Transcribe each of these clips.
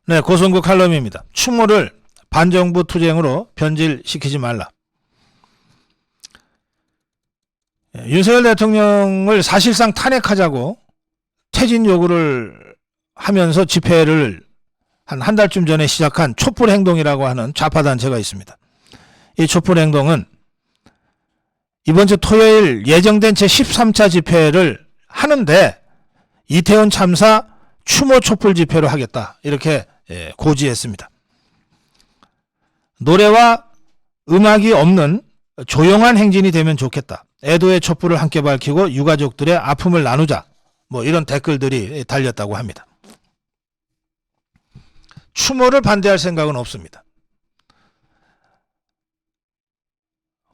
네, 고성구 칼럼입니다. 추모를 반정부 투쟁으로 변질시키지 말라. 윤석열 대통령을 사실상 탄핵하자고 퇴진 요구를 하면서 집회를 한 달쯤 전에 시작한 촛불행동이라고 하는 좌파단체가 있습니다. 이 촛불행동은 이번 주 토요일 예정된 제13차 집회를 하는데 이태원 참사 추모 촛불 집회로 하겠다, 이렇게 고지했습니다. 노래와 음악이 없는 조용한 행진이 되면 좋겠다. 애도의 촛불을 함께 밝히고 유가족들의 아픔을 나누자. 뭐 이런 댓글들이 달렸다고 합니다. 추모를 반대할 생각은 없습니다.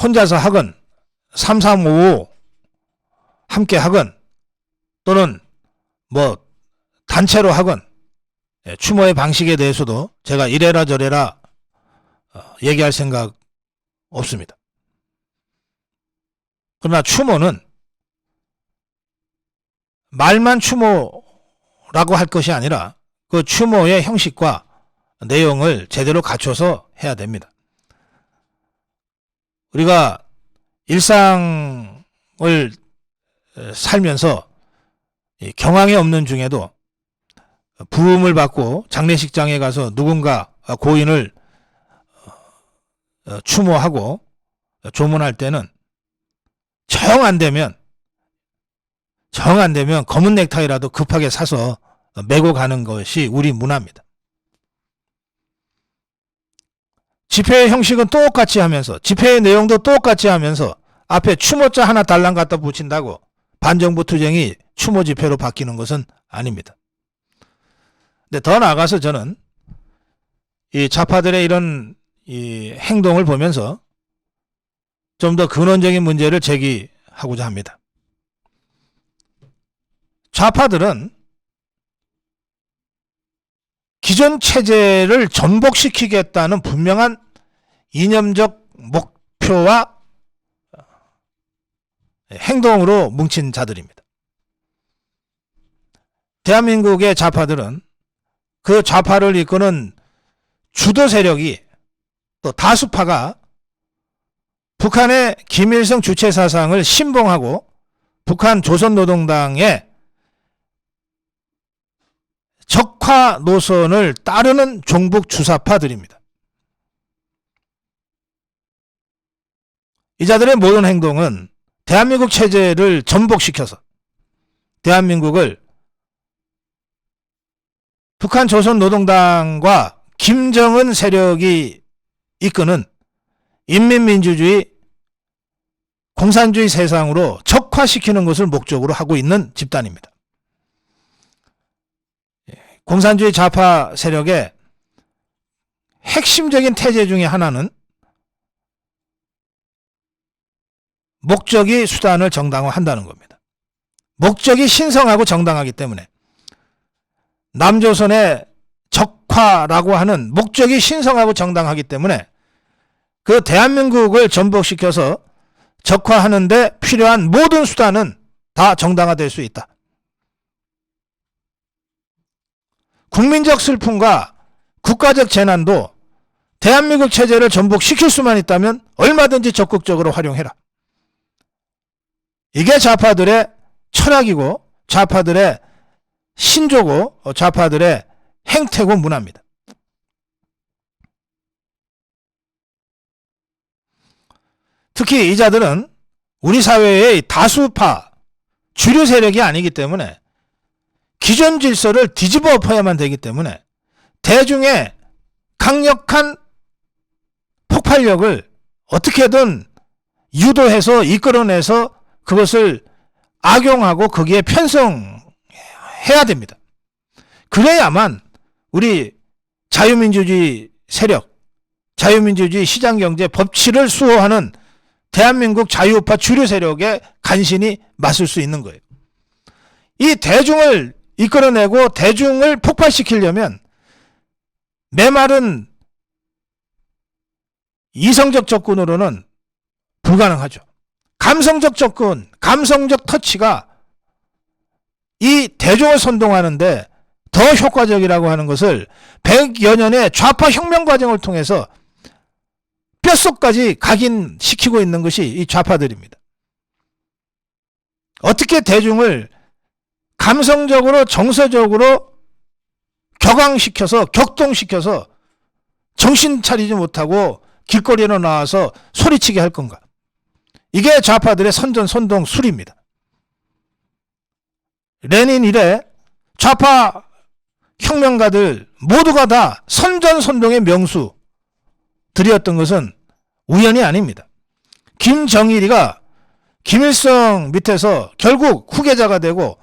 혼자서 하건 3355 함께 하건 또는 뭐 단체로 하건 추모의 방식에 대해서도 제가 이래라 저래라 얘기할 생각 없습니다. 그러나 추모는 말만 추모라고 할 것이 아니라 그 추모의 형식과 내용을 제대로 갖춰서 해야 됩니다. 우리가 일상을 살면서 경황이 없는 중에도 부음을 받고 장례식장에 가서 누군가 고인을 추모하고 조문할 때는 정 안 되면 검은 넥타이라도 급하게 사서 메고 가는 것이 우리 문화입니다. 집회의 형식은 똑같이 하면서 집회의 내용도 똑같이 하면서 앞에 추모자 하나 달랑 갖다 붙인다고 반정부 투쟁이 추모 집회로 바뀌는 것은 아닙니다. 근데 더 나아가서 저는 이 좌파들의 이런 이 행동을 보면서 좀 더 근원적인 문제를 제기하고자 합니다. 좌파들은 기존 체제를 전복시키겠다는 분명한 이념적 목표와 행동으로 뭉친 자들입니다. 대한민국의 좌파들은 그 좌파를 이끄는 주도 세력이 또 다수파가 북한의 김일성 주체 사상을 신봉하고 북한 조선노동당의 적화 노선을 따르는 종북 주사파들입니다. 이 자들의 모든 행동은 대한민국 체제를 전복시켜서 대한민국을 북한 조선노동당과 김정은 세력이 이끄는 인민민주주의 공산주의 세상으로 적화시키는 것을 목적으로 하고 있는 집단입니다. 공산주의 좌파 세력의 핵심적인 태제 중에 하나는 목적이 수단을 정당화한다는 겁니다. 목적이 신성하고 정당하기 때문에 남조선의 적화라고 하는 목적이 신성하고 정당하기 때문에 그 대한민국을 전복시켜서 적화하는 데 필요한 모든 수단은 다 정당화될 수 있다. 국민적 슬픔과 국가적 재난도 대한민국 체제를 전복시킬 수만 있다면 얼마든지 적극적으로 활용해라. 이게 좌파들의 철학이고 좌파들의 신조고 좌파들의 행태고 문화입니다. 특히 이 자들은 우리 사회의 다수파 주류 세력이 아니기 때문에 기존 질서를 뒤집어 엎어야만 되기 때문에 대중의 강력한 폭발력을 어떻게든 유도해서 이끌어내서 그것을 악용하고 거기에 편성해야 됩니다. 그래야만 우리 자유민주주의 세력, 자유민주주의 시장경제 법치를 수호하는 대한민국 자유우파 주류 세력의 간신히 맞설 수 있는 거예요. 이 대중을 이끌어내고 대중을 폭발시키려면 메마른 이성적 접근으로는 불가능하죠. 감성적 접근, 감성적 터치가 이 대중을 선동하는데 더 효과적이라고 하는 것을 100여 년의 좌파 혁명 과정을 통해서 뼛속까지 각인시키고 있는 것이 이 좌파들입니다. 어떻게 대중을 감성적으로 정서적으로 격앙시켜서 격동시켜서 정신 차리지 못하고 길거리로 나와서 소리치게 할 건가. 이게 좌파들의 선전선동술입니다. 레닌 이래 좌파 혁명가들 모두가 다 선전선동의 명수들이었던 것은 우연이 아닙니다. 김정일이가 김일성 밑에서 결국 후계자가 되고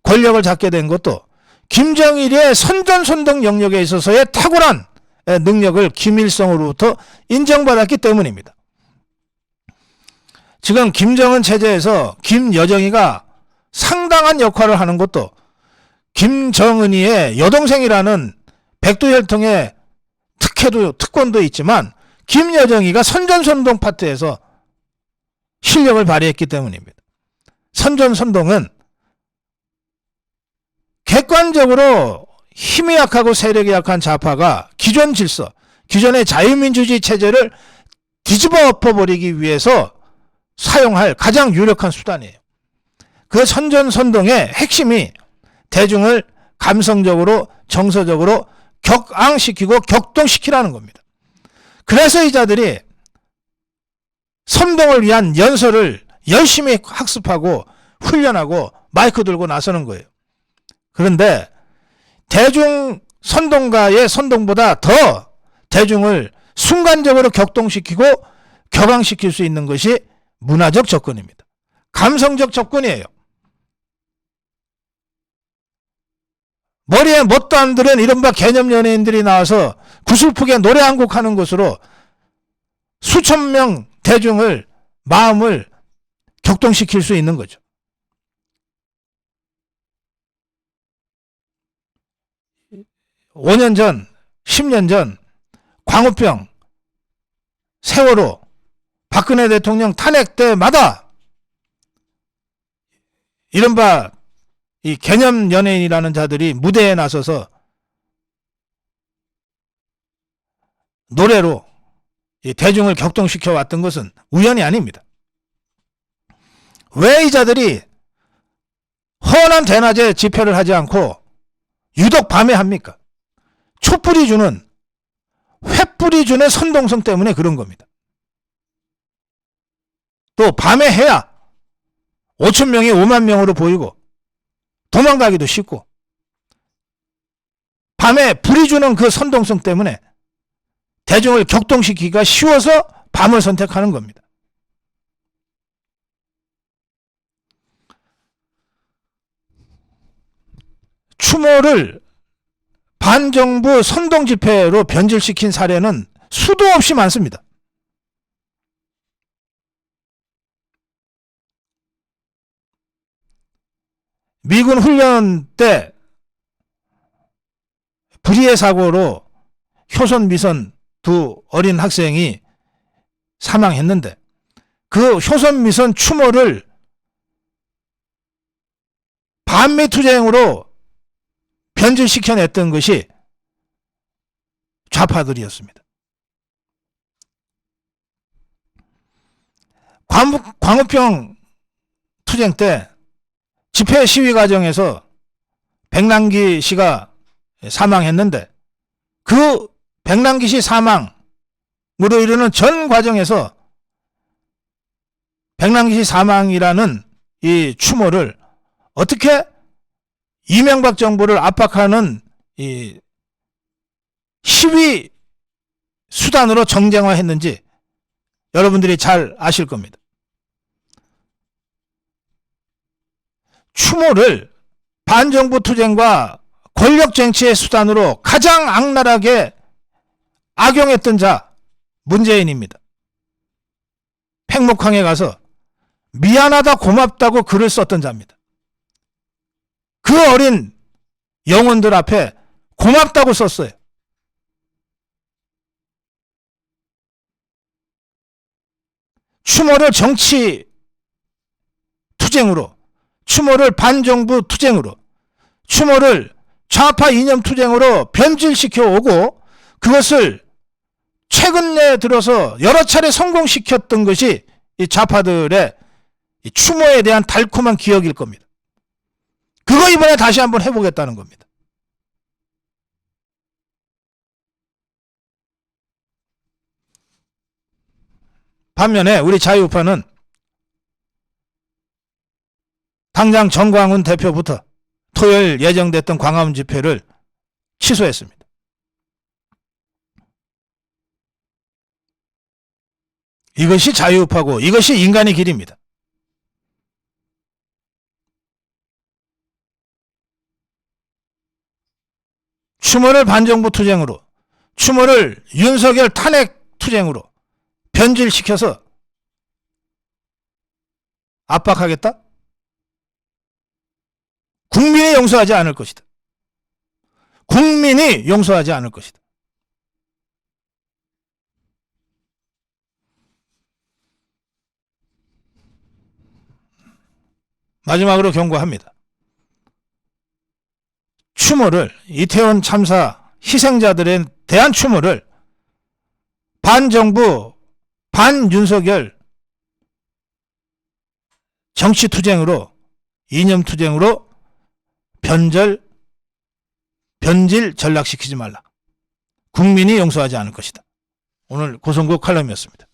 권력을 잡게 된 것도 김정일의 선전선동 영역에 있어서의 탁월한 능력을 김일성으로부터 인정받았기 때문입니다. 지금 김정은 체제에서 김여정이가 상당한 역할을 하는 것도 김정은이의 여동생이라는 백두혈통의 특권도 있지만 김여정이가 선전선동 파트에서 실력을 발휘했기 때문입니다. 선전선동은 객관적으로 힘이 약하고 세력이 약한 좌파가 기존 질서, 기존의 자유민주주의 체제를 뒤집어 엎어버리기 위해서 사용할 가장 유력한 수단이에요. 그 선전선동의 핵심이 대중을 감성적으로 정서적으로 격앙시키고 격동시키라는 겁니다. 그래서 이 자들이 선동을 위한 연설을 열심히 학습하고 훈련하고 마이크 들고 나서는 거예요. 그런데 대중 선동가의 선동보다 더 대중을 순간적으로 격동시키고 격앙시킬 수 있는 것이 문화적 접근입니다. 감성적 접근이에요. 머리에 뭣도 안 들은 이른바 개념 연예인들이 나와서 구슬프게 노래 한 곡 하는 것으로 수천 명 대중을 마음을 격동시킬 수 있는 거죠. 오 년 전, 10년 전 광우병, 세월호, 박근혜 대통령 탄핵 때마다 이른바 이 개념 연예인이라는 자들이 무대에 나서서 노래로 이 대중을 격동시켜 왔던 것은 우연이 아닙니다. 왜 이 자들이 헌한 대낮에 집회를 하지 않고 유독 밤에 합니까? 촛불이 주는, 횃불이 주는 선동성 때문에 그런 겁니다. 또 밤에 해야 5천 명이 5만 명으로 보이고 도망가기도 쉽고 밤에 불이 주는 그 선동성 때문에 대중을 격동시키기가 쉬워서 밤을 선택하는 겁니다. 추모를 반정부 선동 집회로 변질시킨 사례는 수도 없이 많습니다. 미군 훈련 때 불의의 사고로 효선 미선 두 어린 학생이 사망했는데 그 효선 미선 추모를 반미투쟁으로 변질시켜냈던 것이 좌파들이었습니다. 광우병 투쟁 때 집회 시위 과정에서 백남기 씨가 사망했는데 그 백남기 씨 사망으로 이르는 전 과정에서 백남기 씨 사망이라는 이 추모를 어떻게 이명박 정부를 압박하는 이 시위 수단으로 정쟁화했는지 여러분들이 잘 아실 겁니다. 추모를 반정부 투쟁과 권력 쟁취의 수단으로 가장 악랄하게 악용했던 자 문재인입니다. 팽목항에 가서 미안하다 고맙다고 글을 썼던 자입니다. 그 어린 영혼들 앞에 고맙다고 썼어요. 추모를 정치 투쟁으로, 추모를 반정부 투쟁으로, 추모를 좌파 이념투쟁으로 변질시켜 오고 그것을 최근에 들어서 여러 차례 성공시켰던 것이 이 좌파들의 이 추모에 대한 달콤한 기억일 겁니다. 그거 이번에 다시 한번 해보겠다는 겁니다. 반면에 우리 자유우파는 당장 정광훈 대표부터 토요일 예정됐던 광화문 집회를 취소했습니다. 이것이 자유우파고 이것이 인간의 길입니다. 추모를 반정부 투쟁으로, 추모를 윤석열 탄핵 투쟁으로 변질시켜서 압박하겠다? 국민이 용서하지 않을 것이다. 국민이 용서하지 않을 것이다. 마지막으로 경고합니다. 추모를, 이태원 참사 희생자들에 대한 추모를 반정부, 반윤석열 정치투쟁으로, 이념투쟁으로 변질 전락시키지 말라. 국민이 용서하지 않을 것이다. 오늘 고성국 칼럼이었습니다.